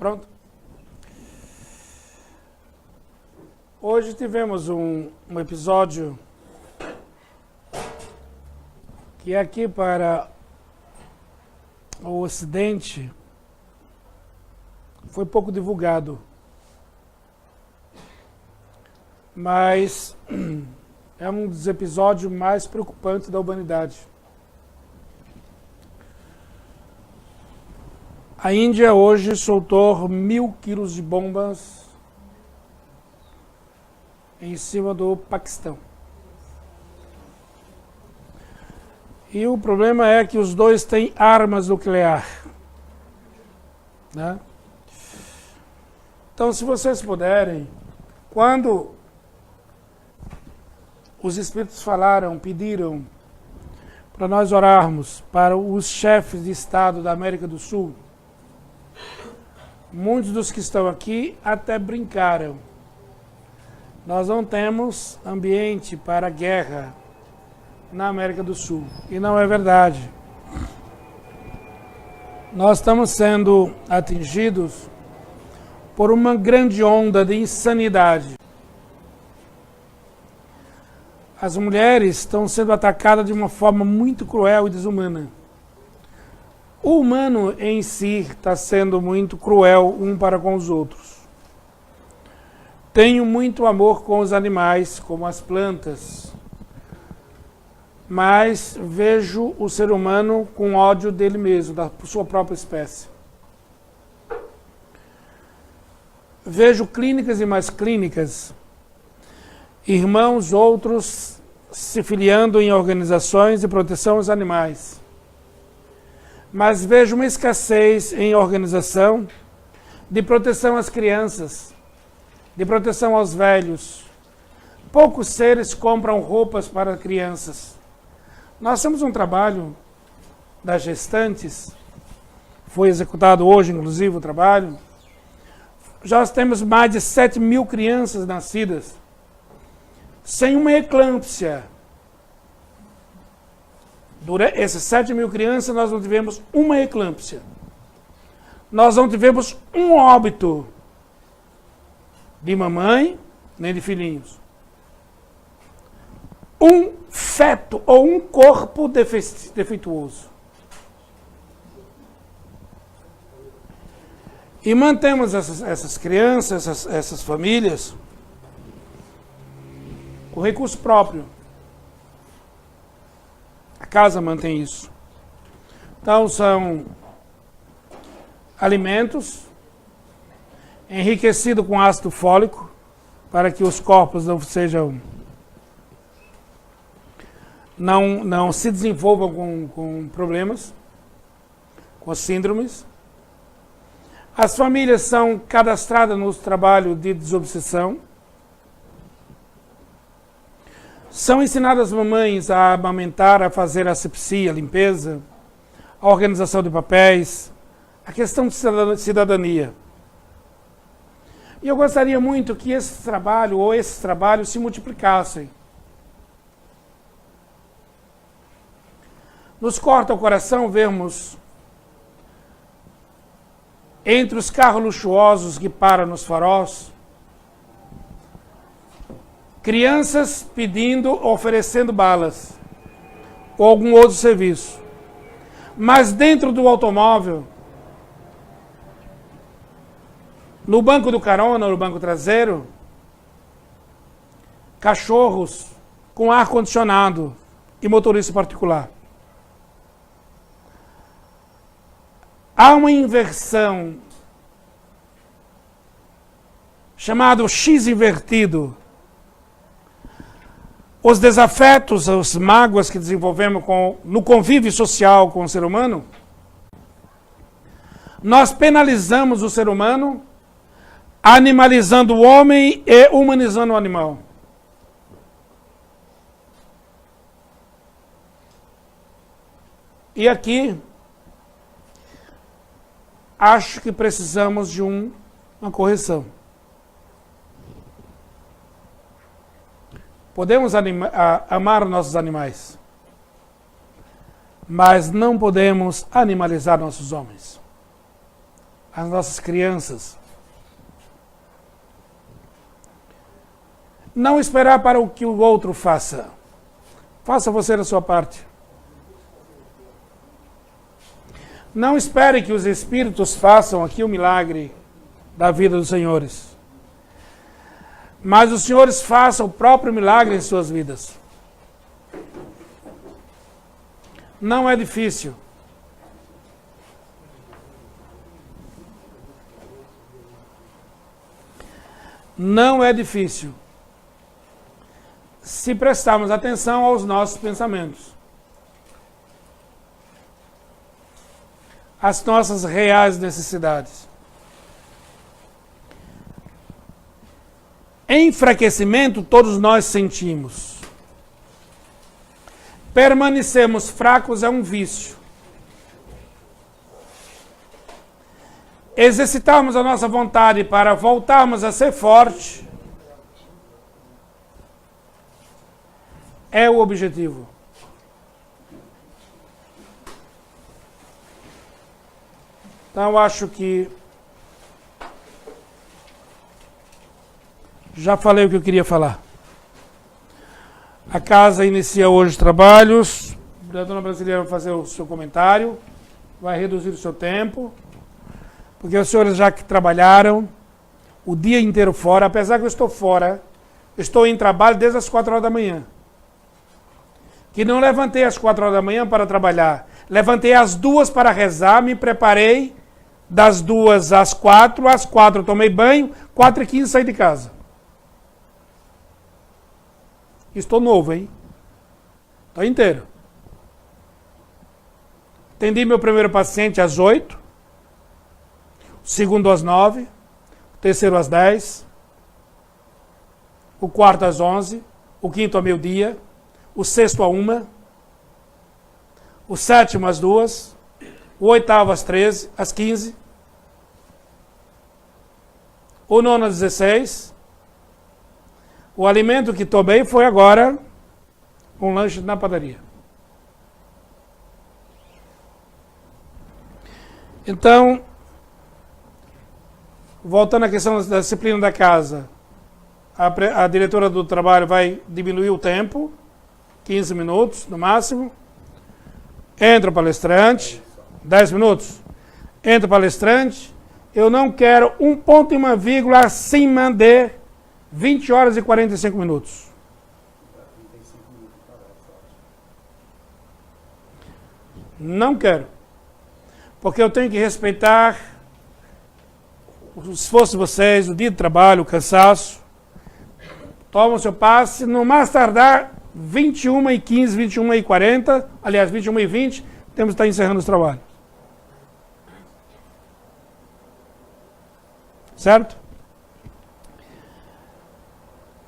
Pronto? Hoje tivemos um episódio que aqui para o Ocidente foi pouco divulgado, mas é um dos episódios mais preocupantes da humanidade. A Índia hoje soltou 1.000 quilos de bombas em cima do Paquistão. E o problema é que os dois têm armas nucleares, né? Então, se vocês puderem, quando os Espíritos falaram, pediram para nós orarmos para os chefes de Estado da América do Sul, muitos dos que estão aqui até brincaram. Nós não temos ambiente para guerra na América do Sul. E não é verdade. Nós estamos sendo atingidos por uma grande onda de insanidade. As mulheres estão sendo atacadas de uma forma muito cruel e desumana. O humano em si está sendo muito cruel um para com os outros. Tenho muito amor com os animais, como as plantas, mas vejo o ser humano com ódio dele mesmo, da sua própria espécie. Vejo clínicas e mais clínicas, irmãos outros se filiando em organizações de proteção aos animais. Mas vejo uma escassez em organização de proteção às crianças, de proteção aos velhos. Poucos seres compram roupas para crianças. Nós temos um trabalho das gestantes, foi executado hoje, inclusive, o trabalho. Já temos mais de 7.000 crianças nascidas sem uma eclâmpsia. Durante essas 7.000 crianças, nós não tivemos uma eclâmpsia. Nós não tivemos um óbito de mamãe, nem de filhinhos. Um feto ou um corpo defeituoso. E mantemos essas crianças, essas famílias, com recurso próprio. A casa mantém isso. Então são alimentos enriquecidos com ácido fólico para que os corpos não se desenvolvam com problemas, com síndromes. As famílias são cadastradas no trabalho de desobsessão. São ensinadas as mamães a amamentar, a fazer a asepsia, a limpeza, a organização de papéis, a questão de cidadania. E eu gostaria muito que esse trabalho ou esses trabalhos se multiplicassem. Nos corta o coração vermos entre os carros luxuosos que param nos faróis, crianças pedindo, oferecendo balas ou algum outro serviço. Mas dentro do automóvel, no banco do carona, no banco traseiro, cachorros com ar-condicionado e motorista particular. Há uma inversão chamada X invertido. Os desafetos, as mágoas que desenvolvemos no convívio social com o ser humano, nós penalizamos o ser humano, animalizando o homem e humanizando o animal. E aqui, acho que precisamos de uma correção. Podemos amar nossos animais, mas não podemos animalizar nossos homens. as nossas crianças. Não esperar para o que o outro faça. Faça você a sua parte. Não espere que os Espíritos façam aqui o milagre da vida dos senhores. Mas os senhores façam o próprio milagre em suas vidas. Não é difícil. Não é difícil. Se prestarmos atenção aos nossos pensamentos. As nossas reais necessidades. Enfraquecimento todos nós sentimos. Permanecemos fracos é um vício. Exercitarmos a nossa vontade para voltarmos a ser forte é o objetivo. Então eu acho que já falei o que eu queria falar. A casa inicia hoje trabalhos. A dona Brasileira vai fazer o seu comentário. Vai reduzir o seu tempo. Porque os senhores já que trabalharam o dia inteiro fora, apesar que eu estou fora, estou em trabalho desde as 4 horas da manhã. Que não levantei às 4 horas da manhã para trabalhar. Levantei às 2 para rezar, me preparei das 2 às 4, às 4 eu tomei banho, 4h15 saí de casa. Estou novo, hein? Estou inteiro. Atendi meu primeiro paciente às 8, o segundo às 9, o terceiro às 10, o quarto às 11, o quinto a meio-dia, o sexto a 1, o sétimo às 2, o oitavo às 13, às 15, o nono às 16. O alimento que tomei foi agora um lanche na padaria. Então, voltando à questão da disciplina da casa, a diretora do trabalho vai diminuir o tempo, 15 minutos no máximo. Entra o palestrante, 10 minutos. Entra o palestrante. Eu não quero um ponto e uma vírgula acima de 20 horas e 45 minutos. Não quero. Porque eu tenho que respeitar o esforço de vocês, o dia de trabalho, o cansaço. Toma o seu passe, no mais tardar 21h15, 21h40, aliás, 21h20, temos que estar encerrando os trabalhos. Certo?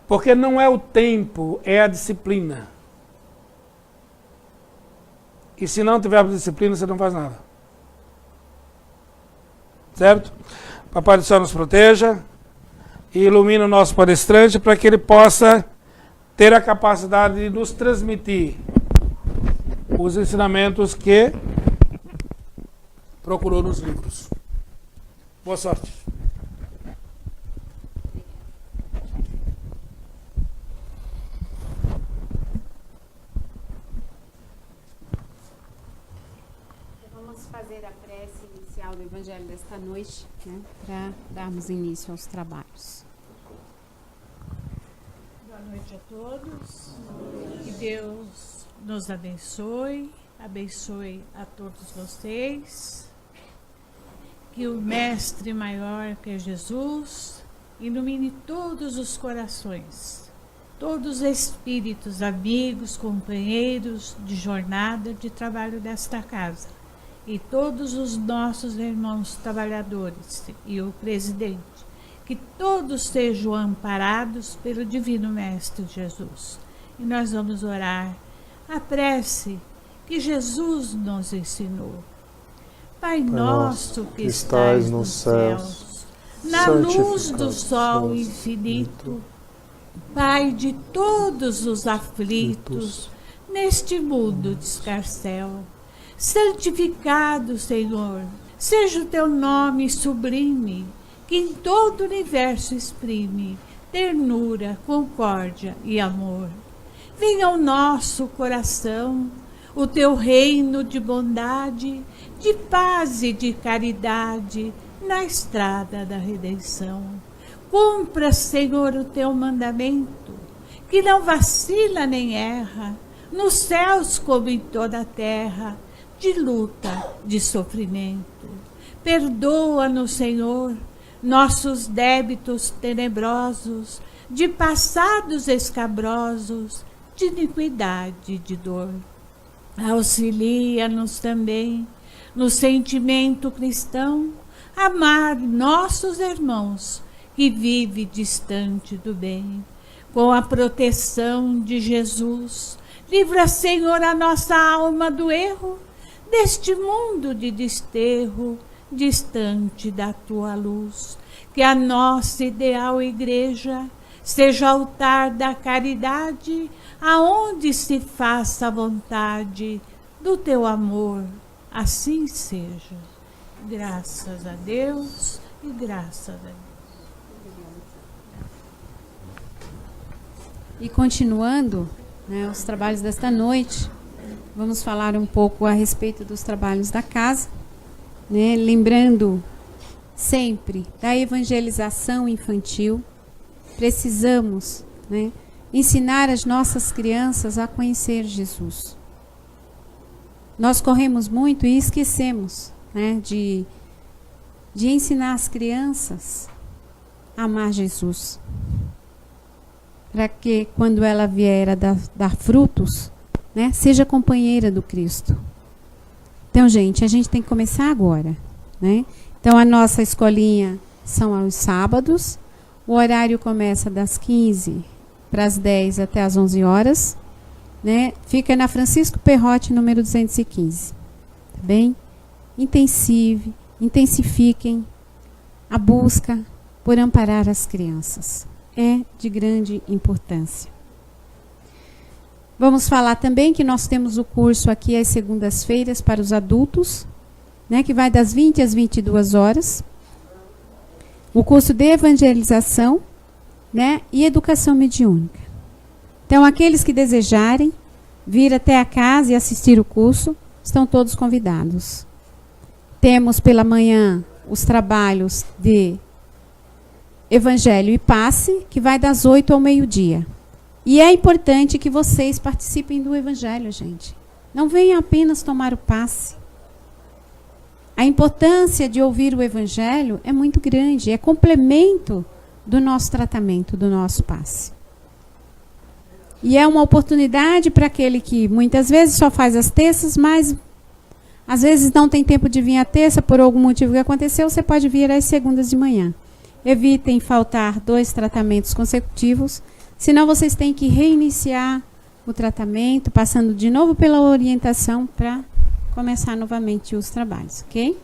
Porque não é o tempo, é a disciplina. E se não tiver disciplina, você não faz nada. Certo? Papai do Céu nos proteja e ilumine o nosso palestrante para que ele possa ter a capacidade de nos transmitir os ensinamentos que procurou nos livros. Boa sorte. Fazer a prece inicial do Evangelho desta noite, né, para darmos início aos trabalhos. Boa noite a todos. Que Deus nos abençoe, abençoe a todos vocês. Que o Mestre maior, que é Jesus, ilumine todos os corações, todos os espíritos, amigos, companheiros de jornada, de trabalho desta casa. E todos os nossos irmãos trabalhadores e o presidente, que todos sejam amparados pelo Divino Mestre Jesus. E nós vamos orar a prece que Jesus nos ensinou. Pai nosso que estais nos céus, na luz do sol infinito, Pai de todos os aflitos, neste mundo de escarcéu, santificado, Senhor, seja o teu nome sublime, que em todo o universo exprime ternura, concórdia e amor. Venha ao nosso coração o teu reino de bondade, de paz e de caridade na estrada da redenção. Cumpra, Senhor, o teu mandamento, que não vacila nem erra, nos céus como em toda a terra, de luta, de sofrimento. Perdoa-nos, Senhor, nossos débitos tenebrosos, de passados escabrosos, de iniquidade e de dor. Auxilia-nos também, no sentimento cristão, amar nossos irmãos, que vive distante do bem. Com a proteção de Jesus, livra, Senhor, a nossa alma do erro, deste mundo de desterro, distante da tua luz. Que a nossa ideal igreja seja altar da caridade, aonde se faça a vontade do teu amor. Assim seja. Graças a Deus e graças a Deus. E continuando, né, os trabalhos desta noite, vamos falar um pouco a respeito dos trabalhos da casa, né, lembrando sempre da evangelização infantil. Precisamos, né, ensinar as nossas crianças a conhecer Jesus. Nós corremos muito e esquecemos, né, de ensinar as crianças a amar Jesus, para que quando ela vier a dar frutos, né, seja companheira do Cristo. Então, gente, a gente tem que começar agora, né? Então, a nossa escolinha são aos sábados. O horário começa das 15 para as 10 até as 11 horas, né? Fica na Francisco Perrotti, número 215. Tá bem? Intensifiquem a busca por amparar as crianças. É de grande importância. Vamos falar também que nós temos o curso aqui às segundas-feiras para os adultos, né, que vai das 20 às 22 horas. O curso de evangelização, né, e educação mediúnica. Então, aqueles que desejarem vir até a casa e assistir o curso, estão todos convidados. Temos pela manhã os trabalhos de Evangelho e Passe, que vai das 8 ao meio-dia. E é importante que vocês participem do Evangelho, gente. Não venham apenas tomar o passe. A importância de ouvir o Evangelho é muito grande, é complemento do nosso tratamento, do nosso passe. E é uma oportunidade para aquele que muitas vezes só faz as terças, mas às vezes não tem tempo de vir à terça por algum motivo que aconteceu, você pode vir às segundas de manhã. Evitem faltar 2 tratamentos consecutivos, senão vocês têm que reiniciar o tratamento, passando de novo pela orientação para começar novamente os trabalhos, ok?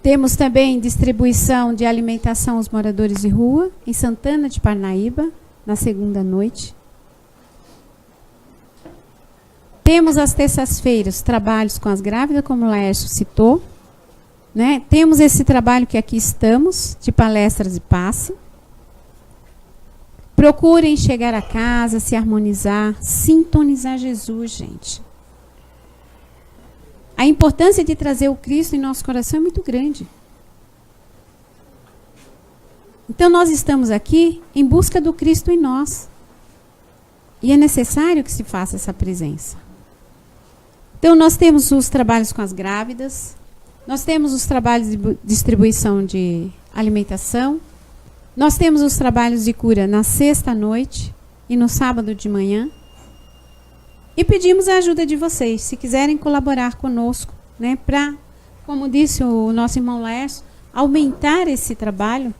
Temos também distribuição de alimentação aos moradores de rua, em Santana de Parnaíba, na segunda noite. Temos às terças-feiras trabalhos com as grávidas, como o Laércio citou, né? Temos esse trabalho que aqui estamos, de palestras e passe. Procurem chegar a casa, se harmonizar, sintonizar Jesus, gente. A importância de trazer o Cristo em nosso coração é muito grande. Então, nós estamos aqui em busca do Cristo em nós. E é necessário que se faça essa presença. Então, nós temos os trabalhos com as grávidas, nós temos os trabalhos de distribuição de alimentação, nós temos os trabalhos de cura na sexta-noite e no sábado de manhã. E pedimos a ajuda de vocês, se quiserem colaborar conosco, né, para, como disse o nosso irmão Laércio, aumentar esse trabalho,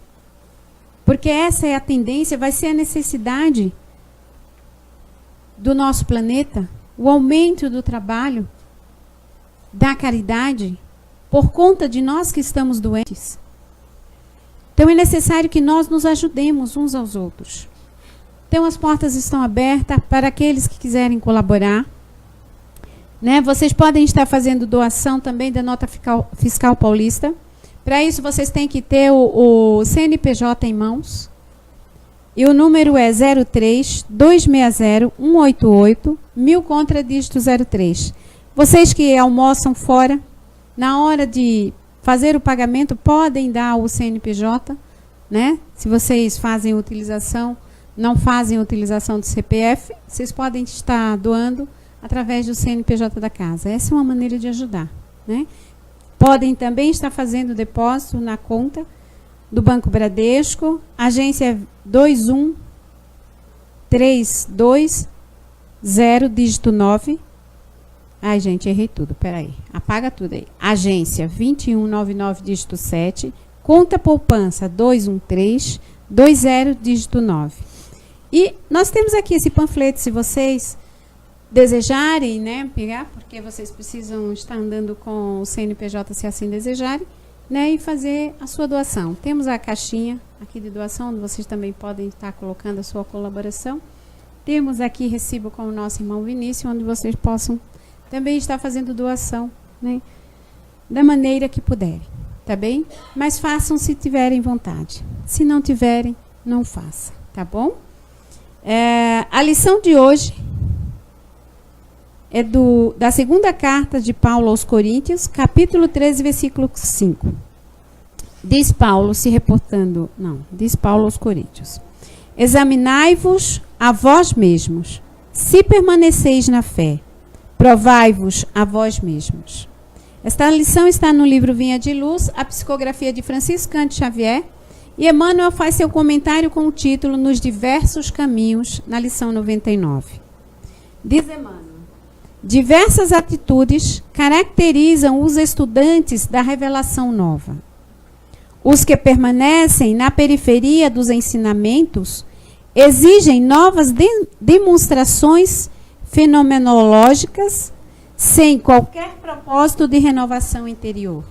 porque essa é a tendência, vai ser a necessidade do nosso planeta, o aumento do trabalho, da caridade, por conta de nós que estamos doentes. Então é necessário que nós nos ajudemos uns aos outros. Então as portas estão abertas para aqueles que quiserem colaborar. né? Vocês podem estar fazendo doação também da nota fiscal paulista. Para isso, vocês têm que ter o CNPJ em mãos. E o número é 03-260-188, 1000 contra dígito 03. Vocês que almoçam fora, na hora de fazer o pagamento, podem dar o CNPJ, né? Se vocês fazem utilização, não fazem utilização do CPF, vocês podem estar doando através do CNPJ da casa. Essa é uma maneira de ajudar, né? Podem também estar fazendo depósito na conta do Banco Bradesco, agência 21320, dígito 9. Ai, gente, errei tudo, peraí. Apaga tudo aí. Agência 2199, dígito 7, conta poupança 21320, dígito 9. E nós temos aqui esse panfleto, se vocês desejarem, né, pegar, porque vocês precisam estar andando com o CNPJ se assim desejarem, né, e fazer a sua doação. Temos a caixinha aqui de doação, onde vocês também podem estar colocando a sua colaboração. Temos aqui recibo com o nosso irmão Vinícius, onde vocês possam também estar fazendo doação, né, da maneira que puderem, tá bem? Mas façam se tiverem vontade. Se não tiverem, não façam, tá bom? A lição de hoje é da segunda carta de Paulo aos Coríntios, capítulo 13, versículo 5. Diz Paulo aos Coríntios: examinai-vos a vós mesmos, se permaneceis na fé, provai-vos a vós mesmos. Esta lição está no livro Vinha de Luz, a psicografia de Francisco Cândido Xavier, e Emmanuel faz seu comentário com o título Nos Diversos Caminhos, na lição 99. Diz Emmanuel: diversas atitudes caracterizam os estudantes da revelação nova. Os que permanecem na periferia dos ensinamentos exigem novas demonstrações fenomenológicas sem qualquer propósito de renovação interior.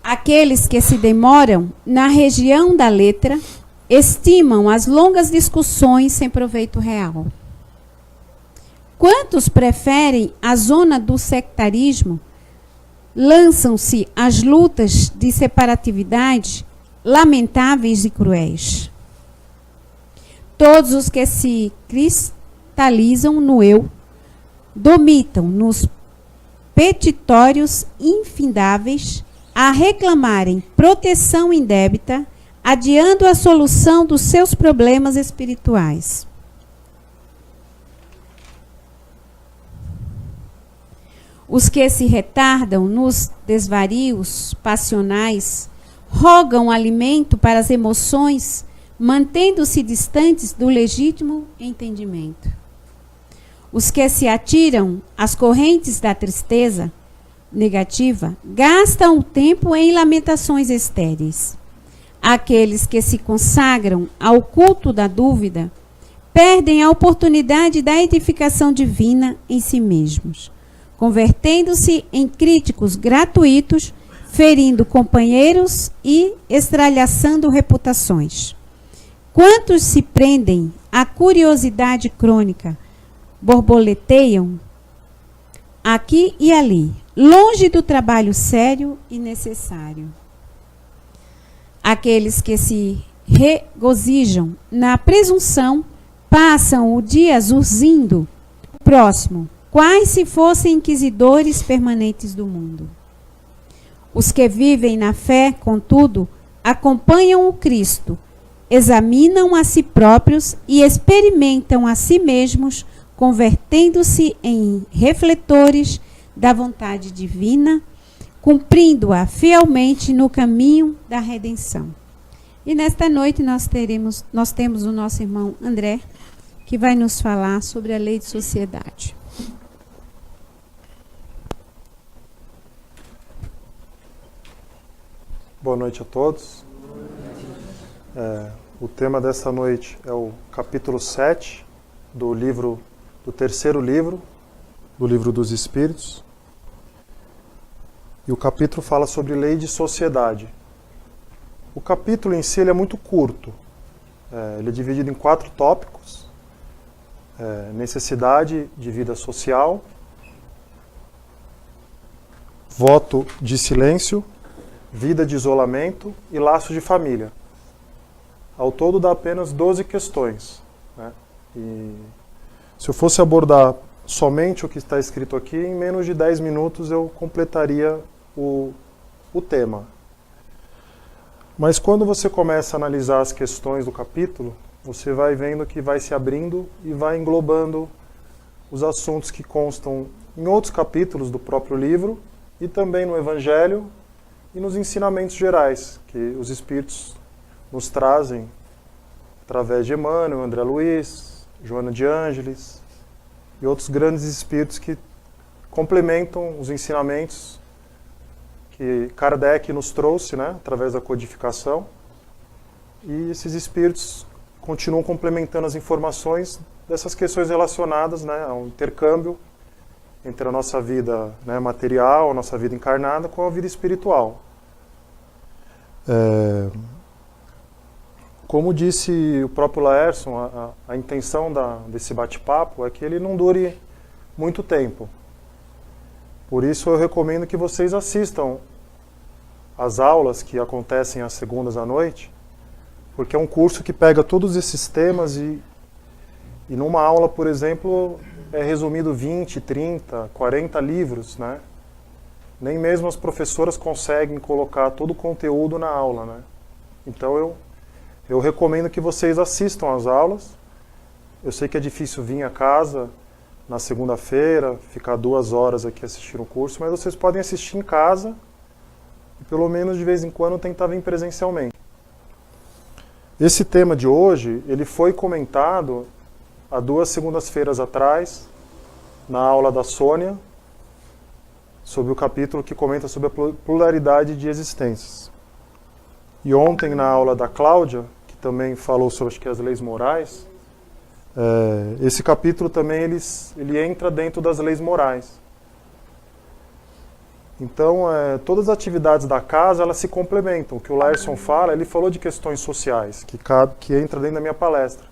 Aqueles que se demoram na região da letra estimam as longas discussões sem proveito real. Quantos preferem a zona do sectarismo, lançam-se às lutas de separatividade lamentáveis e cruéis. Todos os que se cristalizam no eu, dormitam nos petitórios infindáveis a reclamarem proteção indébita, adiando a solução dos seus problemas espirituais. Os que se retardam nos desvarios passionais rogam alimento para as emoções, mantendo-se distantes do legítimo entendimento. Os que se atiram às correntes da tristeza negativa gastam o tempo em lamentações estéreis. Aqueles que se consagram ao culto da dúvida perdem a oportunidade da edificação divina em si mesmos, convertendo-se em críticos gratuitos, ferindo companheiros e estralhaçando reputações. Quantos se prendem à curiosidade crônica, borboleteiam aqui e ali, longe do trabalho sério e necessário. Aqueles que se regozijam na presunção passam o dia azulzindo o próximo, quais se fossem inquisidores permanentes do mundo. Os que vivem na fé, contudo, acompanham o Cristo, examinam a si próprios e experimentam a si mesmos, convertendo-se em refletores da vontade divina, cumprindo-a fielmente no caminho da redenção. E nesta noite nós temos o nosso irmão André, que vai nos falar sobre a lei de sociedade. Boa noite a todos. O tema dessa noite é o capítulo 7 do terceiro livro, do Livro dos Espíritos. E o capítulo fala sobre lei de sociedade. O capítulo em si ele é muito curto. Ele é dividido em 4 tópicos. necessidade de vida social, voto de silêncio, vida de isolamento e laço de família. Ao todo dá apenas 12 questões, né? E se eu fosse abordar somente o que está escrito aqui, em menos de 10 minutos eu completaria o tema. Mas quando você começa a analisar as questões do capítulo, você vai vendo que vai se abrindo e vai englobando os assuntos que constam em outros capítulos do próprio livro e também no Evangelho e nos ensinamentos gerais que os Espíritos nos trazem através de Emmanuel, André Luiz, Joana de Ângeles e outros grandes Espíritos que complementam os ensinamentos que Kardec nos trouxe, né, através da codificação, e esses Espíritos continuam complementando as informações dessas questões relacionadas, né, ao intercâmbio entre a nossa vida, né, material, a nossa vida encarnada, com a vida espiritual. Como disse o próprio Laércio, a intenção desse bate-papo é que ele não dure muito tempo. Por isso eu recomendo que vocês assistam às aulas que acontecem às segundas à noite, porque é um curso que pega todos esses temas e numa aula, por exemplo, é resumido 20, 30, 40 livros, né? Nem mesmo as professoras conseguem colocar todo o conteúdo na aula, né? Então eu recomendo que vocês assistam às aulas. Eu sei que é difícil vir a casa na segunda-feira, ficar 2 horas aqui assistindo o curso, mas vocês podem assistir em casa e pelo menos de vez em quando tentar vir presencialmente. Esse tema de hoje, ele foi comentado há 2 segundas-feiras atrás, na aula da Sônia, sobre o capítulo que comenta sobre a pluralidade de existências. E ontem, na aula da Cláudia, que também falou sobre, acho que, as leis morais, esse capítulo também ele entra dentro das leis morais. Então, todas as atividades da casa, elas se complementam. O que o Laércio fala, ele falou de questões sociais, que entra dentro da minha palestra.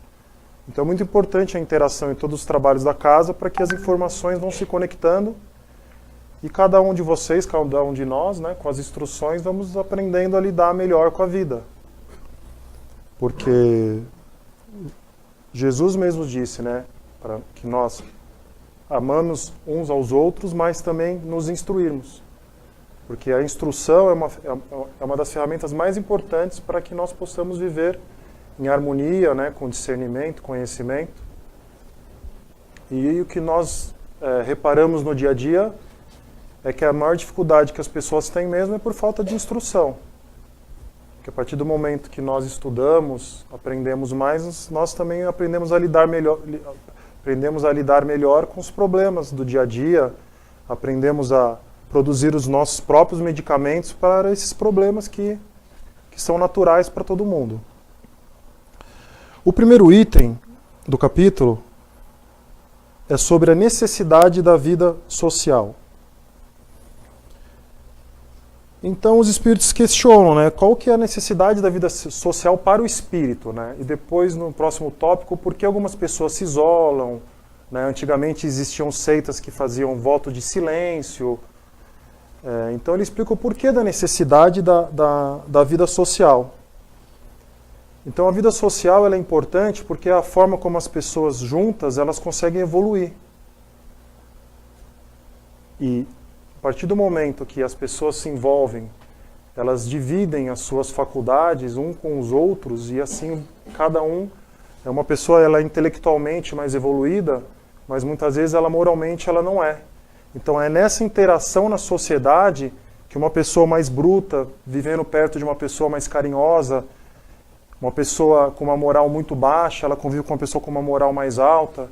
Então é muito importante a interação em todos os trabalhos da casa para que as informações vão se conectando e cada um de vocês, cada um de nós, né, com as instruções, vamos aprendendo a lidar melhor com a vida. Porque Jesus mesmo disse, né, para que nós amamos uns aos outros, mas também nos instruirmos. Porque a instrução é uma das ferramentas mais importantes para que nós possamos viver em harmonia, né, com discernimento, conhecimento. E o que nós reparamos no dia a dia é que a maior dificuldade que as pessoas têm mesmo é por falta de instrução. Porque a partir do momento que nós estudamos, aprendemos mais, nós também aprendemos a lidar melhor com os problemas do dia a dia, aprendemos a produzir os nossos próprios medicamentos para esses problemas que são naturais para todo mundo. O primeiro item do capítulo é sobre a necessidade da vida social. Então os espíritos questionam, né, qual que é a necessidade da vida social para o espírito, né? E depois, no próximo tópico, por que algumas pessoas se isolam, né? Antigamente existiam seitas que faziam voto de silêncio. Então ele explica o porquê da necessidade da vida social. Então a vida social ela é importante porque é a forma como as pessoas juntas elas conseguem evoluir. E a partir do momento que as pessoas se envolvem, elas dividem as suas faculdades um com os outros e assim cada um é uma pessoa, ela é intelectualmente mais evoluída, mas muitas vezes ela moralmente ela não é. Então é nessa interação na sociedade que uma pessoa mais bruta, vivendo perto de uma pessoa mais carinhosa, uma pessoa com uma moral muito baixa, ela convive com uma pessoa com uma moral mais alta,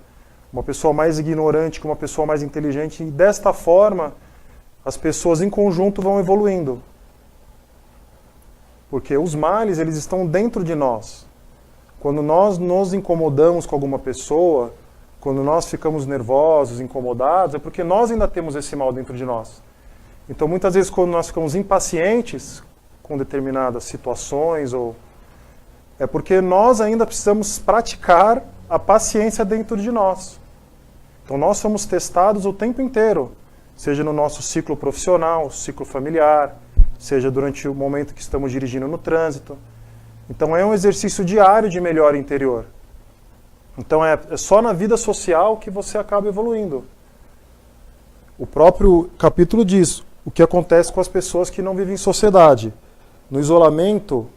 uma pessoa mais ignorante com uma pessoa mais inteligente, e desta forma as pessoas em conjunto vão evoluindo. Porque os males, eles estão dentro de nós. Quando nós nos incomodamos com alguma pessoa, quando nós ficamos nervosos, incomodados, é porque nós ainda temos esse mal dentro de nós. Então muitas vezes quando nós ficamos impacientes com determinadas situações, é porque nós ainda precisamos praticar a paciência dentro de nós. Então nós somos testados o tempo inteiro, seja no nosso ciclo profissional, ciclo familiar, seja durante o momento que estamos dirigindo no trânsito. Então é um exercício diário de melhora interior. Então é só na vida social que você acaba evoluindo. O próprio capítulo diz o que acontece com as pessoas que não vivem em sociedade. No isolamento,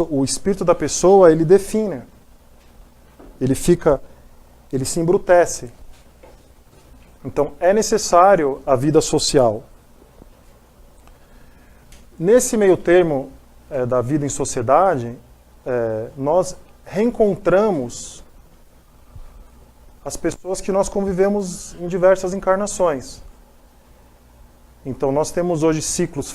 o espírito da pessoa, ele define. Ele se embrutece. Então é necessário a vida social. Nesse meio termo da vida em sociedade, nós reencontramos as pessoas que nós convivemos em diversas encarnações. Então nós temos hoje ciclos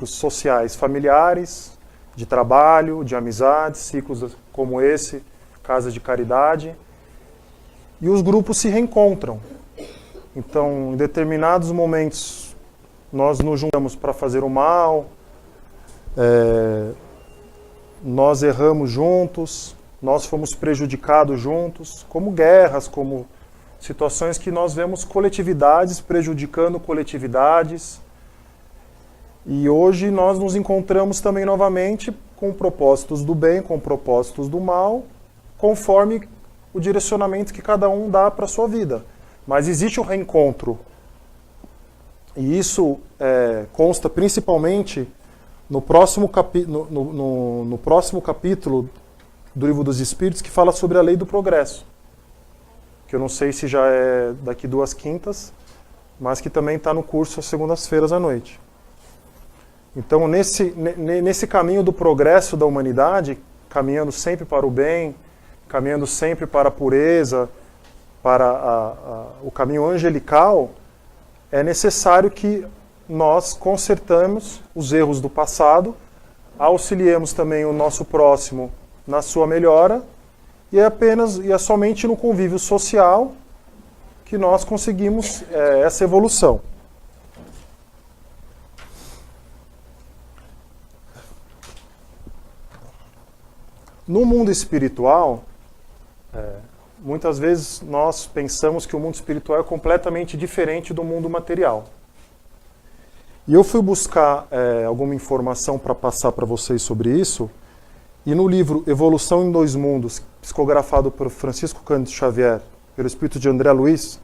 sociais familiares, de trabalho, de amizade, ciclos como esse, casas de caridade, e os grupos se reencontram. Então, em determinados momentos, nós nos juntamos para fazer o mal, nós erramos juntos, nós fomos prejudicados juntos, como guerras, como situações que nós vemos coletividades prejudicando coletividades. E hoje nós nos encontramos também novamente com propósitos do bem, com propósitos do mal, conforme o direcionamento que cada um dá para a sua vida. Mas existe um reencontro. E isso consta principalmente no próximo capítulo do Livro dos Espíritos, que fala sobre a lei do progresso. Que eu não sei se já é daqui 2 quintas, mas que também está no curso às segundas-feiras à noite. Então, nesse caminho do progresso da humanidade, caminhando sempre para o bem, caminhando sempre para a pureza, para o caminho angelical, é necessário que nós consertamos os erros do passado, auxiliemos também o nosso próximo na sua melhora, e é somente no convívio social que nós conseguimos essa evolução. No mundo espiritual, muitas vezes nós pensamos que o mundo espiritual é completamente diferente do mundo material. E eu fui buscar alguma informação para passar para vocês sobre isso, e no livro Evolução em Dois Mundos, psicografado por Francisco Cândido Xavier, pelo espírito de André Luiz,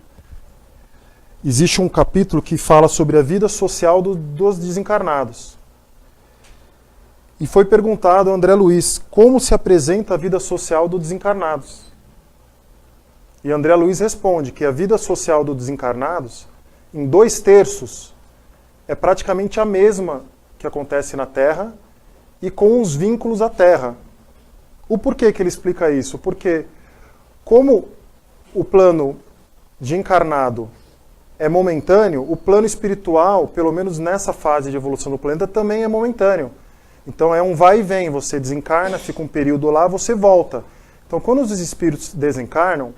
existe um capítulo que fala sobre a vida social dos desencarnados. E foi perguntado a André Luiz como se apresenta a vida social dos desencarnados. E André Luiz responde que a vida social dos desencarnados, em 2/3, é praticamente a mesma que acontece na Terra e com os vínculos à Terra. O porquê que ele explica isso? Porque como o plano de encarnado é momentâneo, o plano espiritual, pelo menos nessa fase de evolução do planeta, também é momentâneo. Então é um vai e vem, você desencarna, fica um período lá, você volta. Então quando os espíritos desencarnam,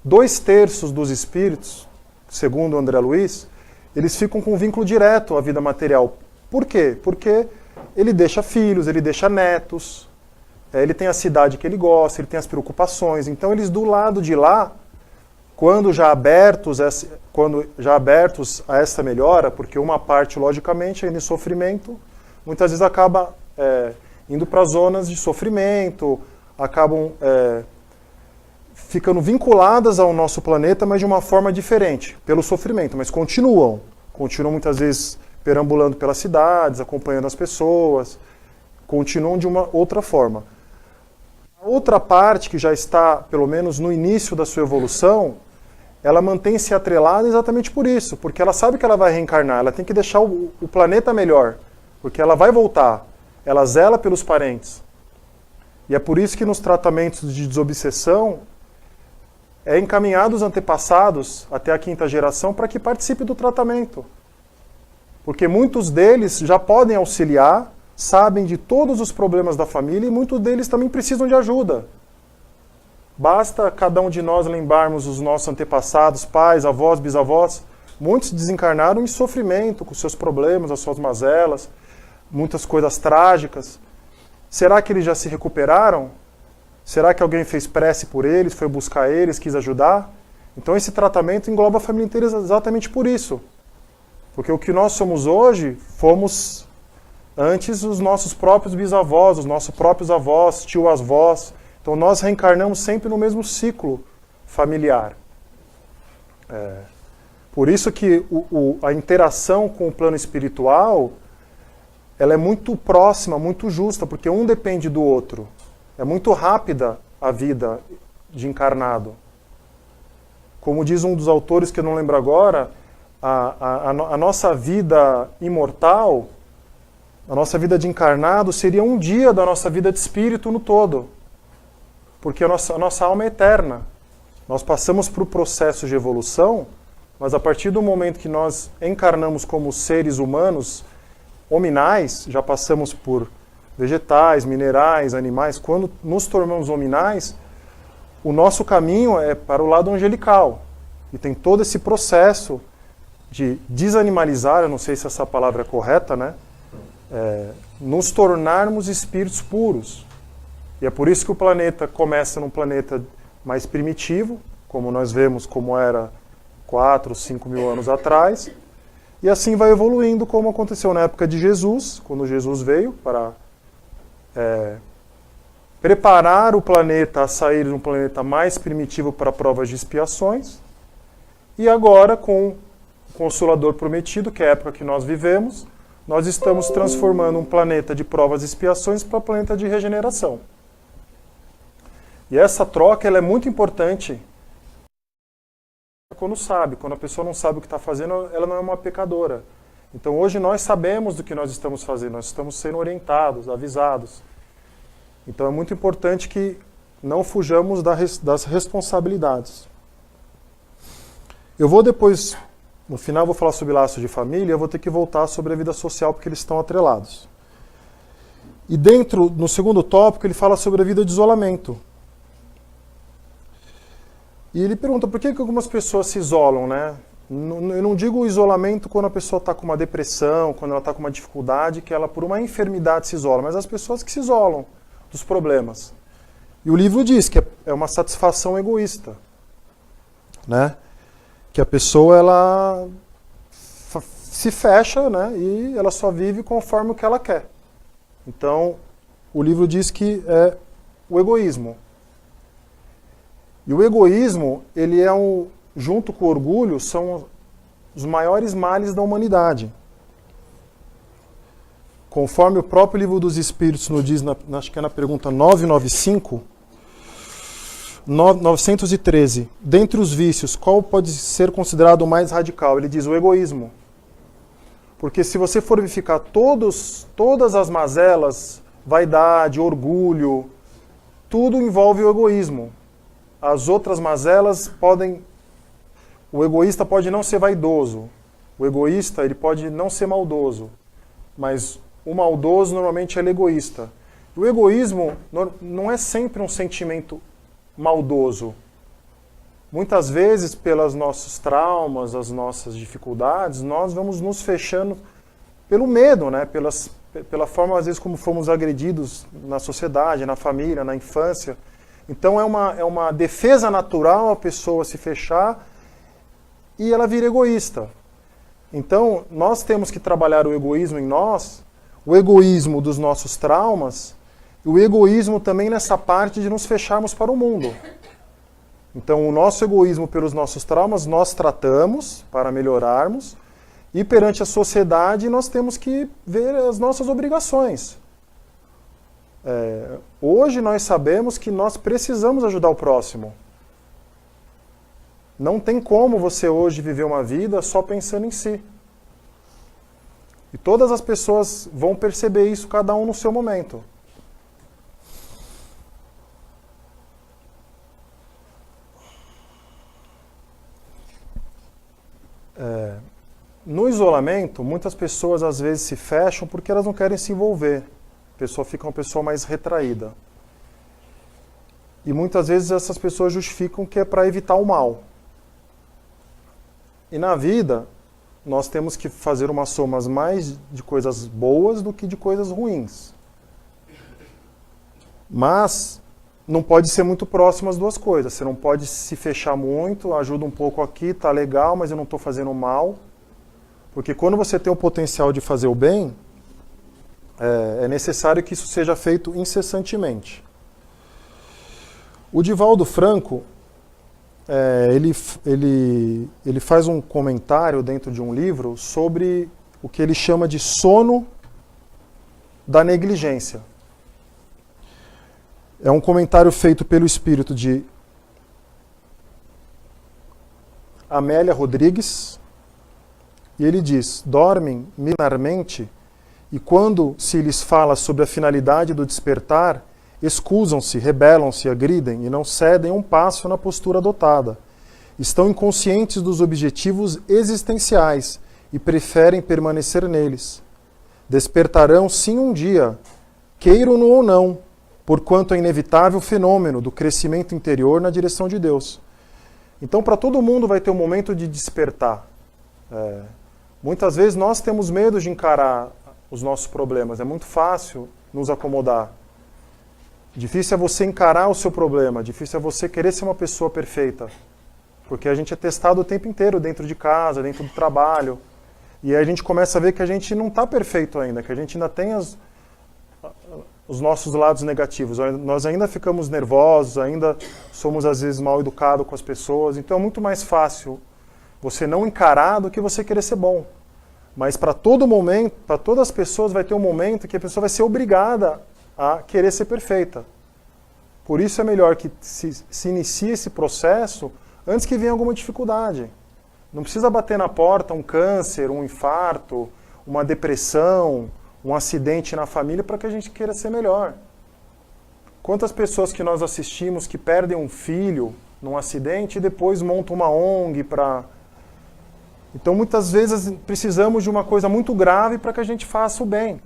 2/3 dos espíritos, segundo André Luiz, eles ficam com um vínculo direto à vida material. Por quê? Porque ele deixa filhos, ele deixa netos, ele tem a cidade que ele gosta, ele tem as preocupações. Então eles do lado de lá, quando já abertos a essa melhora, porque uma parte, logicamente, ainda em sofrimento, muitas vezes acaba indo para zonas de sofrimento, acabam ficando vinculadas ao nosso planeta, mas de uma forma diferente, pelo sofrimento, mas continuam muitas vezes perambulando pelas cidades, acompanhando as pessoas, continuam de uma outra forma. A outra parte, que já está, pelo menos no início da sua evolução, ela mantém-se atrelada exatamente por isso, porque ela sabe que ela vai reencarnar, ela tem que deixar o planeta melhor, porque ela vai voltar, ela zela pelos parentes. E é por isso que nos tratamentos de desobsessão é encaminhado os antepassados até a 5ª geração para que participe do tratamento. Porque muitos deles já podem auxiliar, sabem de todos os problemas da família e muitos deles também precisam de ajuda. Basta cada um de nós lembrarmos os nossos antepassados, pais, avós, bisavós. Muitos desencarnaram em sofrimento, com seus problemas, as suas mazelas, muitas coisas trágicas. Será que eles já se recuperaram? Será que alguém fez prece por eles, foi buscar eles, quis ajudar? Então esse tratamento engloba a família inteira exatamente por isso. Porque o que nós somos hoje, fomos antes os nossos próprios bisavós, os nossos próprios avós, tio-avós. Então nós reencarnamos sempre no mesmo ciclo familiar. Por isso que a interação com o plano espiritual, ela é muito próxima, muito justa, porque um depende do outro. É muito rápida a vida de encarnado. Como diz um dos autores, que eu não lembro agora, a nossa vida imortal, a nossa vida de encarnado, seria um dia da nossa vida de espírito no todo. Porque a nossa alma é eterna. Nós passamos por um processo de evolução, mas a partir do momento que nós encarnamos como seres humanos, hominais, já passamos por vegetais, minerais, animais, quando nos tornamos hominais, o nosso caminho é para o lado angelical. E tem todo esse processo de desanimalizar, eu não sei se essa palavra é correta, né? Nos tornarmos espíritos puros. E é por isso que o planeta começa num planeta mais primitivo, como nós vemos como era 4, 5 mil anos atrás, e assim vai evoluindo, como aconteceu na época de Jesus, quando Jesus veio para preparar o planeta a sair de um planeta mais primitivo para provas de expiações, e agora com o Consolador Prometido, que é a época que nós vivemos, nós estamos transformando um planeta de provas e expiações para um planeta de regeneração. E essa troca ela é muito importante quando a pessoa não sabe o que está fazendo, ela não é uma pecadora. Então hoje nós sabemos do que nós estamos fazendo, nós estamos sendo orientados, avisados. Então é muito importante que não fujamos das responsabilidades. Eu vou depois, no final, vou falar sobre laços de família, eu vou ter que voltar sobre a vida social porque eles estão atrelados. E no segundo tópico, ele fala sobre a vida de isolamento. E ele pergunta por que algumas pessoas se isolam, né? Eu não digo isolamento quando a pessoa está com uma depressão, quando ela está com uma dificuldade, que ela por uma enfermidade se isola, mas as pessoas que se isolam dos problemas. E o livro diz que é uma satisfação egoísta, né? Que a pessoa ela se fecha, né? E ela só vive conforme o que ela quer. Então, o livro diz que é o egoísmo. E o egoísmo, ele é junto com o orgulho, são os maiores males da humanidade. Conforme o próprio Livro dos Espíritos nos diz, acho que é na pergunta 913, dentre os vícios, qual pode ser considerado o mais radical? Ele diz o egoísmo. Porque se você for verificar todas as mazelas, vaidade, orgulho, tudo envolve o egoísmo. As outras mazelas o egoísta pode não ser vaidoso. O egoísta ele pode não ser maldoso. Mas o maldoso normalmente é egoísta. O egoísmo não é sempre um sentimento maldoso. Muitas vezes, pelos nossos traumas, as nossas dificuldades, nós vamos nos fechando pelo medo, né? Pela forma, às vezes, como fomos agredidos na sociedade, na família, na infância. Então é uma defesa natural a pessoa se fechar e ela vira egoísta. Então nós temos que trabalhar o egoísmo em nós, o egoísmo dos nossos traumas e o egoísmo também nessa parte de nos fecharmos para o mundo. Então o nosso egoísmo pelos nossos traumas nós tratamos para melhorarmos e perante a sociedade nós temos que ver as nossas obrigações. Hoje nós sabemos que nós precisamos ajudar o próximo. Não tem como você hoje viver uma vida só pensando em si. E todas as pessoas vão perceber isso, cada um no seu momento. No isolamento, muitas pessoas às vezes se fecham porque elas não querem se envolver. A pessoa fica uma pessoa mais retraída. E muitas vezes essas pessoas justificam que é para evitar o mal. E na vida, nós temos que fazer umas somas mais de coisas boas do que de coisas ruins. Mas não pode ser muito próximo as duas coisas. Você não pode se fechar muito, ajuda um pouco aqui, tá legal, mas eu não estou fazendo mal. Porque quando você tem o potencial de fazer o bem, é necessário que isso seja feito incessantemente. O Divaldo Franco, ele faz um comentário dentro de um livro sobre o que ele chama de sono da negligência. É um comentário feito pelo espírito de Amélia Rodrigues, e ele diz: dormem milenarmente, e quando se lhes fala sobre a finalidade do despertar, excusam-se, rebelam-se, agridem e não cedem um passo na postura adotada. Estão inconscientes dos objetivos existenciais e preferem permanecer neles. Despertarão sim um dia, queiram-no ou não, porquanto é inevitável o fenômeno do crescimento interior na direção de Deus. Então, para todo mundo vai ter um momento de despertar. Muitas vezes nós temos medo de encarar os nossos problemas. É muito fácil nos acomodar. Difícil é você encarar o seu problema. Difícil é você querer ser uma pessoa perfeita. Porque a gente é testado o tempo inteiro dentro de casa, dentro do trabalho. E aí a gente começa a ver que a gente não está perfeito ainda, que a gente ainda tem os nossos lados negativos. Nós ainda ficamos nervosos, ainda somos às vezes mal educados com as pessoas. Então é muito mais fácil você não encarar do que você querer ser bom. Mas para todo momento, para todas as pessoas vai ter um momento que a pessoa vai ser obrigada a querer ser perfeita. Por isso é melhor que se inicie esse processo antes que venha alguma dificuldade. Não precisa bater na porta um câncer, um infarto, uma depressão, um acidente na família para que a gente queira ser melhor. Quantas pessoas que nós assistimos que perdem um filho num acidente e depois montam uma ONG para... Então muitas vezes precisamos de uma coisa muito grave para que a gente faça o bem.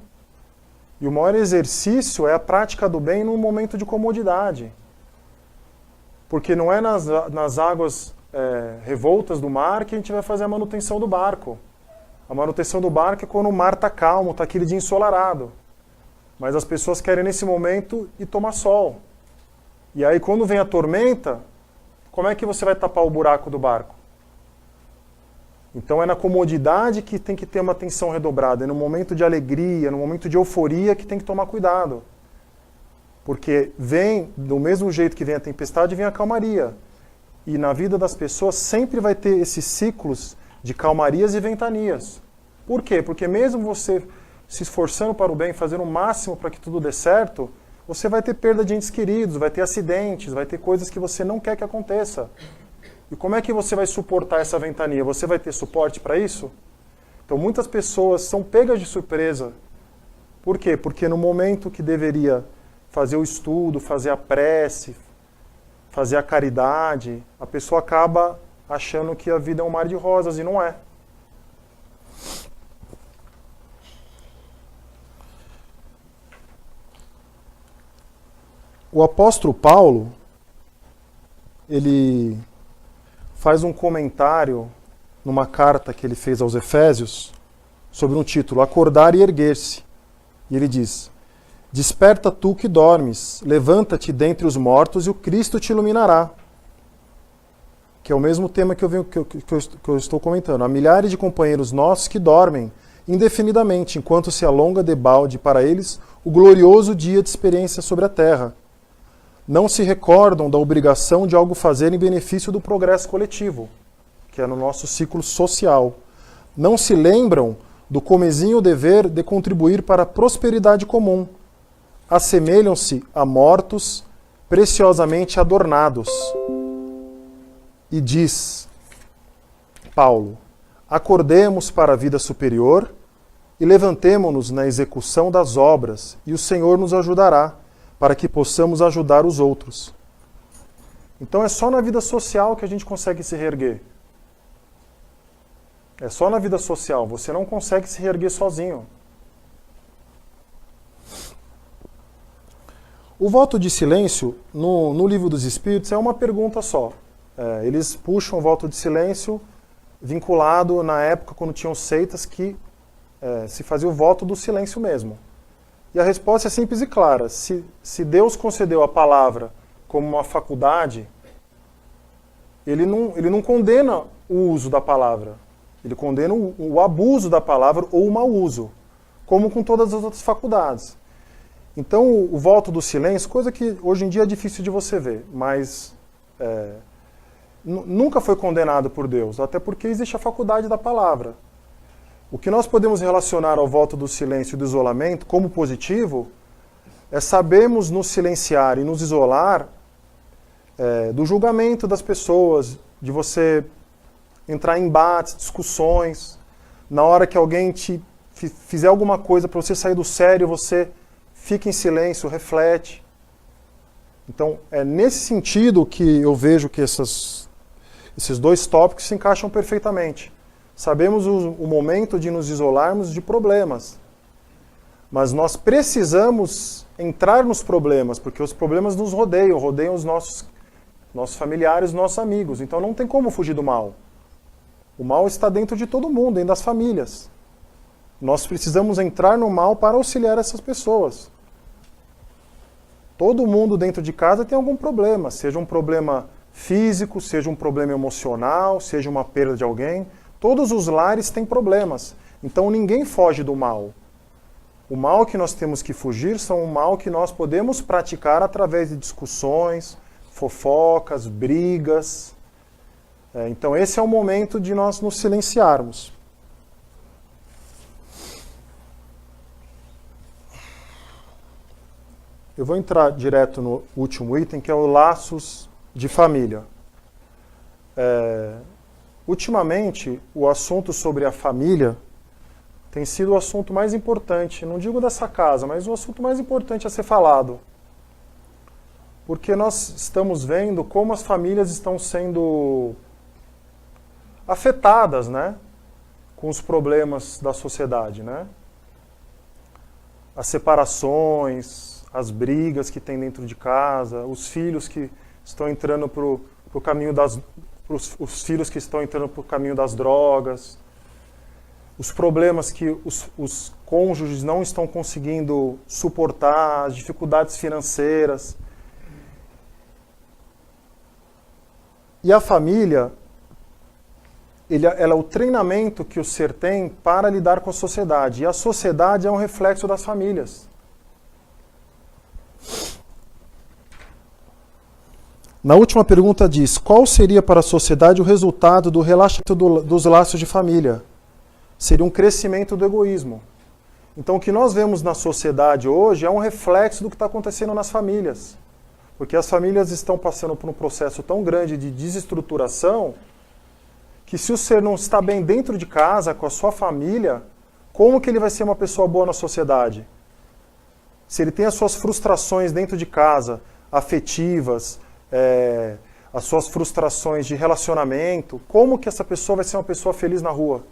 E o maior exercício é a prática do bem num momento de comodidade. Porque não é nas águas revoltas do mar que a gente vai fazer a manutenção do barco. A manutenção do barco é quando o mar está calmo, está aquele dia ensolarado. Mas as pessoas querem nesse momento ir tomar sol. E aí quando vem a tormenta, como é que você vai tapar o buraco do barco? Então é na comodidade que tem que ter uma atenção redobrada. É no momento de alegria, no momento de euforia que tem que tomar cuidado. Porque vem, do mesmo jeito que vem a tempestade, vem a calmaria. E na vida das pessoas sempre vai ter esses ciclos de calmarias e ventanias. Por quê? Porque mesmo você se esforçando para o bem, fazendo o máximo para que tudo dê certo, você vai ter perda de entes queridos, vai ter acidentes, vai ter coisas que você não quer que aconteça. E como é que você vai suportar essa ventania? Você vai ter suporte para isso? Então muitas pessoas são pegas de surpresa. Por quê? Porque no momento que deveria fazer o estudo, fazer a prece, fazer a caridade, a pessoa acaba achando que a vida é um mar de rosas e não é. O apóstolo Paulo, ele faz um comentário numa carta que ele fez aos Efésios sobre um título, Acordar e Erguer-se. E ele diz: desperta tu que dormes, levanta-te dentre os mortos e o Cristo te iluminará. Que é o mesmo tema que eu estou comentando. Há milhares de companheiros nossos que dormem indefinidamente, enquanto se alonga debalde para eles o glorioso dia de experiência sobre a terra. Não se recordam da obrigação de algo fazer em benefício do progresso coletivo, que é no nosso ciclo social. Não se lembram do comezinho dever de contribuir para a prosperidade comum. Assemelham-se a mortos preciosamente adornados. E diz Paulo: acordemos para a vida superior e levantemo-nos na execução das obras, e o Senhor nos ajudará, para que possamos ajudar os outros. Então é só na vida social que a gente consegue se reerguer. É só na vida social. Você não consegue se reerguer sozinho. O voto de silêncio, no Livro dos Espíritos, é uma pergunta só. Eles puxam o voto de silêncio vinculado na época quando tinham seitas que se fazia o voto do silêncio mesmo. E a resposta é simples e clara. Se Deus concedeu a palavra como uma faculdade, ele não condena o uso da palavra. Ele condena o abuso da palavra ou o mau uso, como com todas as outras faculdades. Então, o voto do silêncio, coisa que hoje em dia é difícil de você ver, mas nunca foi condenado por Deus, até porque existe a faculdade da palavra. O que nós podemos relacionar ao voto do silêncio e do isolamento como positivo é sabermos nos silenciar e nos isolar do julgamento das pessoas, de você entrar em embates, discussões. Na hora que alguém te fizer alguma coisa para você sair do sério, você fica em silêncio, reflete. Então, é nesse sentido que eu vejo que esses dois tópicos se encaixam perfeitamente. Sabemos o momento de nos isolarmos de problemas, mas nós precisamos entrar nos problemas, porque os problemas nos rodeiam os nossos familiares, nossos amigos. Então não tem como fugir do mal. O mal está dentro de todo mundo, dentro das famílias. Nós precisamos entrar no mal para auxiliar essas pessoas. Todo mundo dentro de casa tem algum problema, seja um problema físico, seja um problema emocional, seja uma perda de alguém. Todos os lares têm problemas. Então ninguém foge do mal. O mal que nós temos que fugir são o mal que nós podemos praticar através de discussões, fofocas, brigas. Então esse é o momento de nós nos silenciarmos. Eu vou entrar direto no último item, que é o laços de família. Ultimamente, o assunto sobre a família tem sido o assunto mais importante, não digo dessa casa, mas o assunto mais importante a ser falado. Porque nós estamos vendo como as famílias estão sendo afetadas, né, com os problemas da sociedade, né? As separações, as brigas que tem dentro de casa, os filhos que estão entrando pro caminho os filhos que estão entrando para o caminho das drogas, os problemas que os cônjuges não estão conseguindo suportar, as dificuldades financeiras. E a família, ela é o treinamento que o ser tem para lidar com a sociedade. E a sociedade é um reflexo das famílias. Na última pergunta diz, qual seria para a sociedade o resultado do relaxamento dos laços de família? Seria um crescimento do egoísmo. Então o que nós vemos na sociedade hoje é um reflexo do que está acontecendo nas famílias. Porque as famílias estão passando por um processo tão grande de desestruturação que se o ser não está bem dentro de casa, com a sua família, como que ele vai ser uma pessoa boa na sociedade? Se ele tem as suas frustrações dentro de casa, afetivas, as suas frustrações de relacionamento, como que essa pessoa vai ser uma pessoa feliz na rua?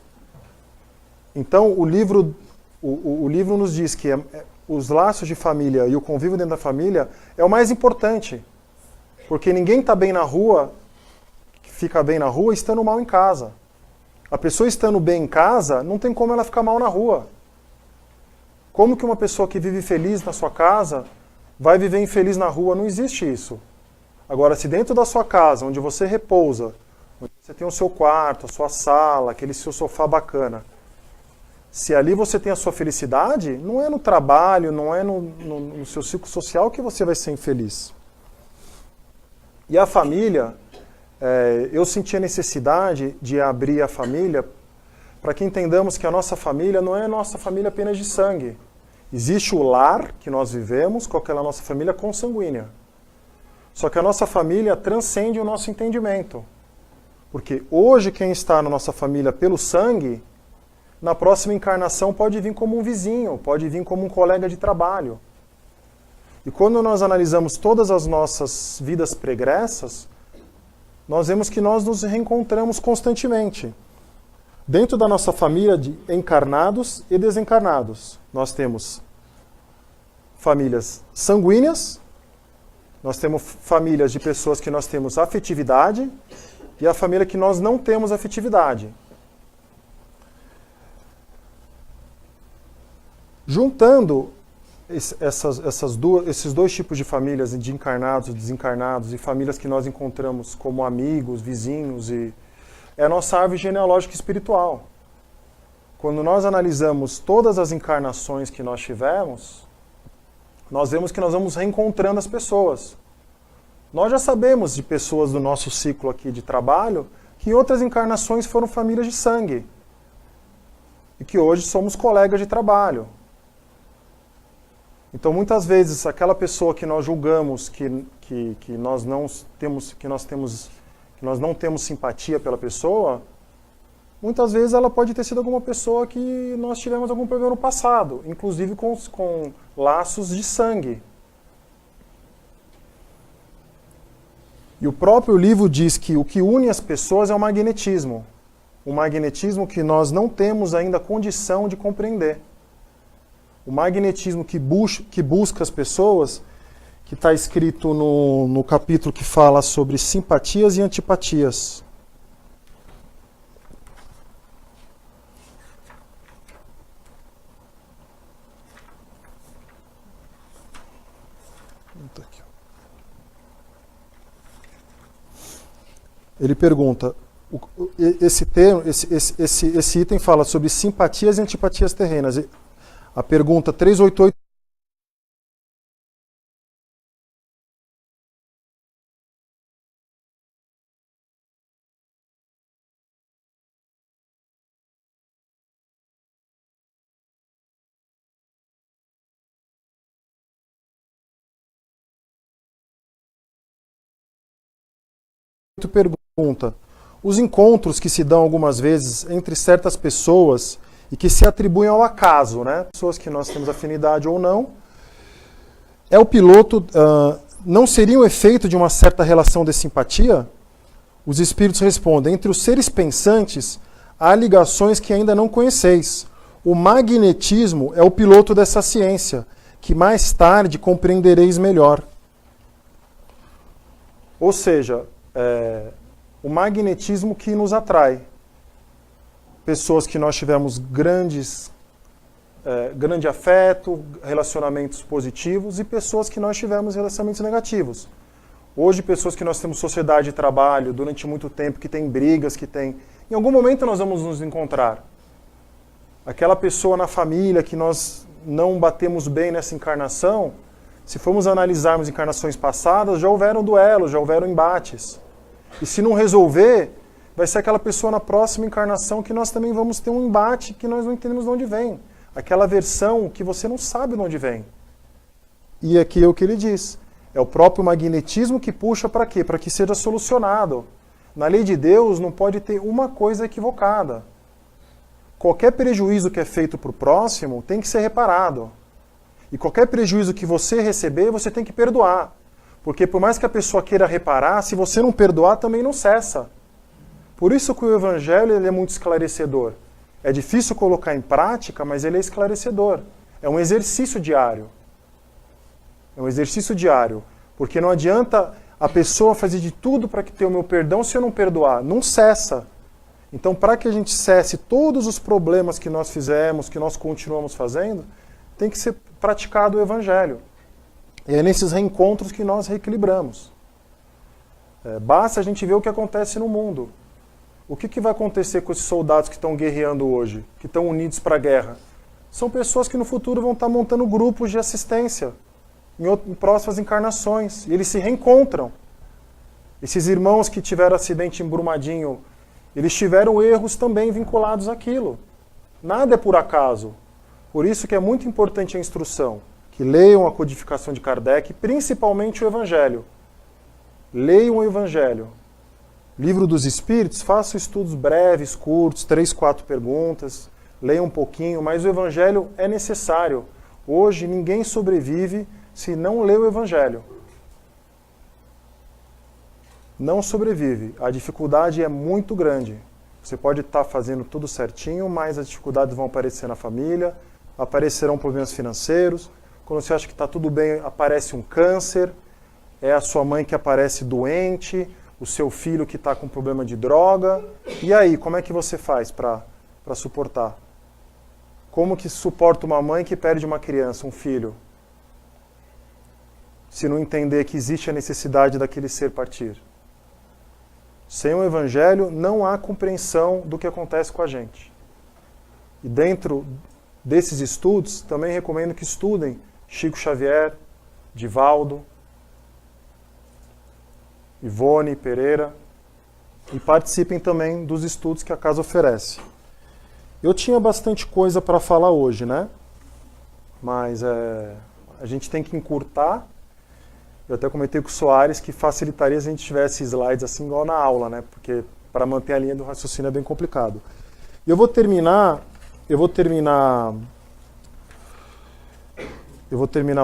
Então o livro nos diz que os laços de família e o convívio dentro da família é o mais importante, porque ninguém está bem na rua, fica bem na rua estando mal em casa. A pessoa estando bem em casa, não tem como ela ficar mal na rua. Como que uma pessoa que vive feliz na sua casa vai viver infeliz na rua? Não existe isso. Agora, se dentro da sua casa, onde você repousa, onde você tem o seu quarto, a sua sala, aquele seu sofá bacana, se ali você tem a sua felicidade, não é no trabalho, não é no seu ciclo social que você vai ser infeliz. E a família, eu senti a necessidade de abrir a família para que entendamos que a nossa família não é a nossa família apenas de sangue. Existe o lar que nós vivemos com aquela nossa família consanguínea. Só que a nossa família transcende o nosso entendimento. Porque hoje quem está na nossa família pelo sangue, na próxima encarnação pode vir como um vizinho, pode vir como um colega de trabalho. E quando nós analisamos todas as nossas vidas pregressas, nós vemos que nós nos reencontramos constantemente. Dentro da nossa família de encarnados e desencarnados, nós temos famílias sanguíneas, nós temos famílias de pessoas que nós temos afetividade e a família que nós não temos afetividade. Juntando esses dois tipos de famílias, de encarnados e desencarnados, e famílias que nós encontramos como amigos, vizinhos, é a nossa árvore genealógica espiritual. Quando nós analisamos todas as encarnações que nós tivemos, nós vemos que nós vamos reencontrando as pessoas. Nós já sabemos de pessoas do nosso ciclo aqui de trabalho que em outras encarnações foram famílias de sangue e que hoje somos colegas de trabalho. Então, muitas vezes, aquela pessoa que nós julgamos que nós não temos simpatia pela pessoa, muitas vezes ela pode ter sido alguma pessoa que nós tivemos algum problema no passado, inclusive com laços de sangue. E o próprio livro diz que o que une as pessoas é o magnetismo. Um magnetismo que nós não temos ainda condição de compreender. O magnetismo que busca as pessoas, que está escrito no capítulo que fala sobre simpatias e antipatias. Ele pergunta, esse item fala sobre simpatias e antipatias terrenas. A pergunta 388 pergunta: os encontros que se dão algumas vezes entre certas pessoas e que se atribuem ao acaso, né? Pessoas que nós temos afinidade ou não, é o piloto, não seria um efeito de uma certa relação de simpatia? Os espíritos respondem: entre os seres pensantes há ligações que ainda não conheceis. O magnetismo é o piloto dessa ciência, que mais tarde compreendereis melhor. Ou seja, o magnetismo que nos atrai. Pessoas que nós tivemos grande afeto, relacionamentos positivos, e pessoas que nós tivemos relacionamentos negativos. Hoje, pessoas que nós temos sociedade de trabalho durante muito tempo, que tem brigas, que tem... Em algum momento nós vamos nos encontrar. Aquela pessoa na família que nós não batemos bem nessa encarnação, se formos analisarmos encarnações passadas, já houveram duelos, já houveram embates. E se não resolver, vai ser aquela pessoa na próxima encarnação que nós também vamos ter um embate que nós não entendemos de onde vem. Aquela versão que você não sabe de onde vem. E aqui é o que ele diz. É o próprio magnetismo que puxa para quê? Para que seja solucionado. Na lei de Deus não pode ter uma coisa equivocada. Qualquer prejuízo que é feito para o próximo tem que ser reparado. E qualquer prejuízo que você receber, você tem que perdoar. Porque por mais que a pessoa queira reparar, se você não perdoar, também não cessa. Por isso que o Evangelho ele é muito esclarecedor. É difícil colocar em prática, mas ele é esclarecedor. É um exercício diário. É um exercício diário. Porque não adianta a pessoa fazer de tudo para que tenha o meu perdão se eu não perdoar. Não cessa. Então, para que a gente cesse todos os problemas que nós fizemos, que nós continuamos fazendo, tem que ser praticado o Evangelho. E é nesses reencontros que nós reequilibramos. Basta a gente ver o que acontece no mundo. O que vai acontecer com esses soldados que estão guerreando hoje, que estão unidos para a guerra? São pessoas que no futuro vão estar montando grupos de assistência em próximas encarnações. E eles se reencontram. Esses irmãos que tiveram acidente em Brumadinho, eles tiveram erros também vinculados àquilo. Nada é por acaso. Por isso que é muito importante a instrução. Que leiam a codificação de Kardec, principalmente o Evangelho. Leiam o Evangelho. Livro dos Espíritos, façam estudos breves, curtos, 3, 4 perguntas, leiam um pouquinho, mas o Evangelho é necessário. Hoje ninguém sobrevive se não lê o Evangelho. Não sobrevive. A dificuldade é muito grande. Você pode estar fazendo tudo certinho, mas as dificuldades vão aparecer na família, aparecerão problemas financeiros. Quando você acha que está tudo bem, aparece um câncer, é a sua mãe que aparece doente, o seu filho que está com problema de droga. E aí, como é que você faz para suportar? Como que suporta uma mãe que perde uma criança, um filho? se não entender que existe a necessidade daquele ser partir. Sem o Evangelho não há compreensão do que acontece com a gente. E dentro desses estudos, também recomendo que estudem Chico Xavier, Divaldo, Ivone Pereira, e participem também dos estudos que a casa oferece. Eu tinha bastante coisa para falar hoje, né? Mas a gente tem que encurtar. Eu até comentei com o Soares que facilitaria se a gente tivesse slides assim igual na aula, né? Porque para manter a linha do raciocínio é bem complicado. Eu vou terminar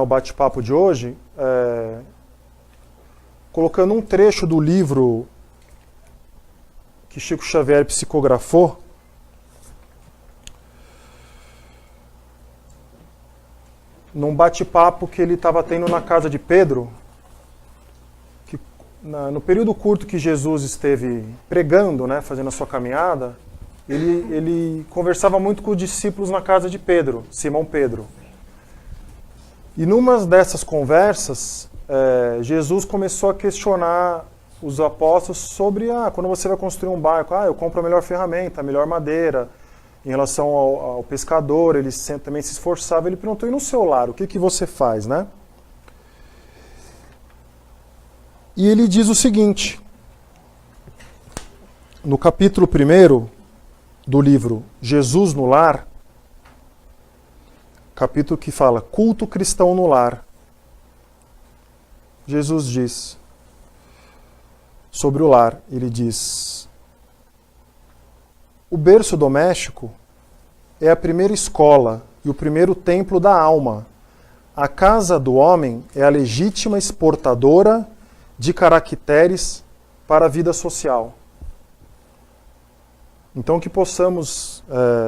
o bate-papo de hoje colocando um trecho do livro que Chico Xavier psicografou, num bate-papo que ele estava tendo na casa de Pedro, que no período curto que Jesus esteve pregando, né, fazendo a sua caminhada, ele conversava muito com os discípulos na casa de Pedro, Simão Pedro. E numa dessas conversas, Jesus começou a questionar os apóstolos sobre, quando você vai construir um barco, eu compro a melhor ferramenta, a melhor madeira. Em relação ao pescador, ele também se esforçava. Ele perguntou, e no seu lar, o que você faz, né? E ele diz o seguinte, no capítulo 1 do livro Jesus no Lar, capítulo que fala culto cristão no lar, Jesus diz sobre o lar, ele diz: o berço doméstico é a primeira escola e o primeiro templo da alma. A casa do homem é a legítima exportadora de caracteres para a vida social. Então que possamos,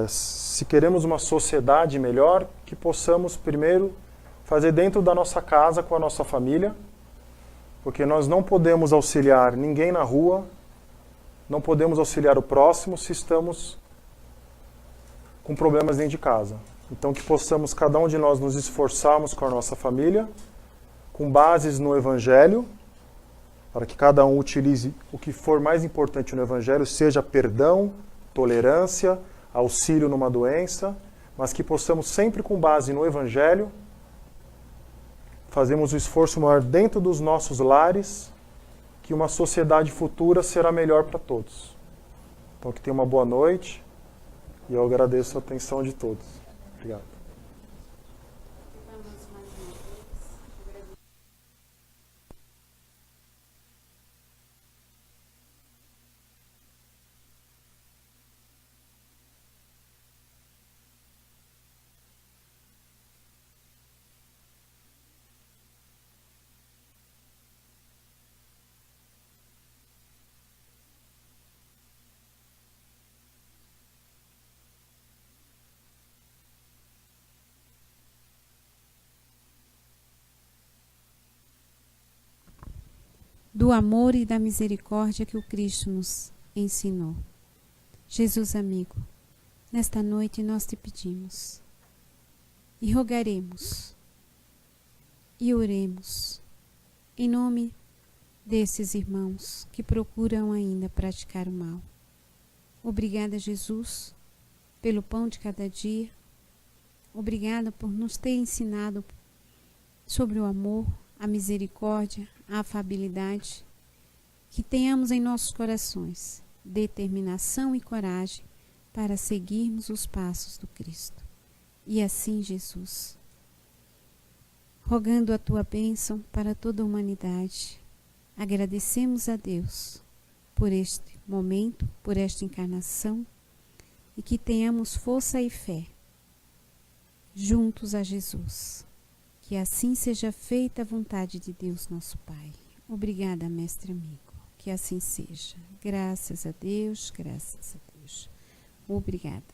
se queremos uma sociedade melhor, que possamos primeiro fazer dentro da nossa casa, com a nossa família, porque nós não podemos auxiliar ninguém na rua, não podemos auxiliar o próximo se estamos com problemas dentro de casa. Então que possamos, cada um de nós, nos esforçarmos com a nossa família, com bases no Evangelho, para que cada um utilize o que for mais importante no Evangelho, seja perdão, tolerância, auxílio numa doença, mas que possamos sempre, com base no Evangelho, fazermos o esforço maior dentro dos nossos lares, que uma sociedade futura será melhor para todos. Então que tenha uma boa noite e eu agradeço a atenção de todos. Obrigado. Do amor e da misericórdia que o Cristo nos ensinou. Jesus amigo, nesta noite nós te pedimos e rogaremos e oremos em nome desses irmãos que procuram ainda praticar o mal. Obrigada, Jesus, pelo pão de cada dia. Obrigada por nos ter ensinado sobre o amor, a misericórdia, a afabilidade, que tenhamos em nossos corações determinação e coragem para seguirmos os passos do Cristo. E assim, Jesus, rogando a tua bênção para toda a humanidade, agradecemos a Deus por este momento, por esta encarnação, e que tenhamos força e fé juntos a Jesus. Que assim seja feita a vontade de Deus, nosso Pai. Obrigada, mestre amigo. Que assim seja. Graças a Deus, graças a Deus. Obrigada.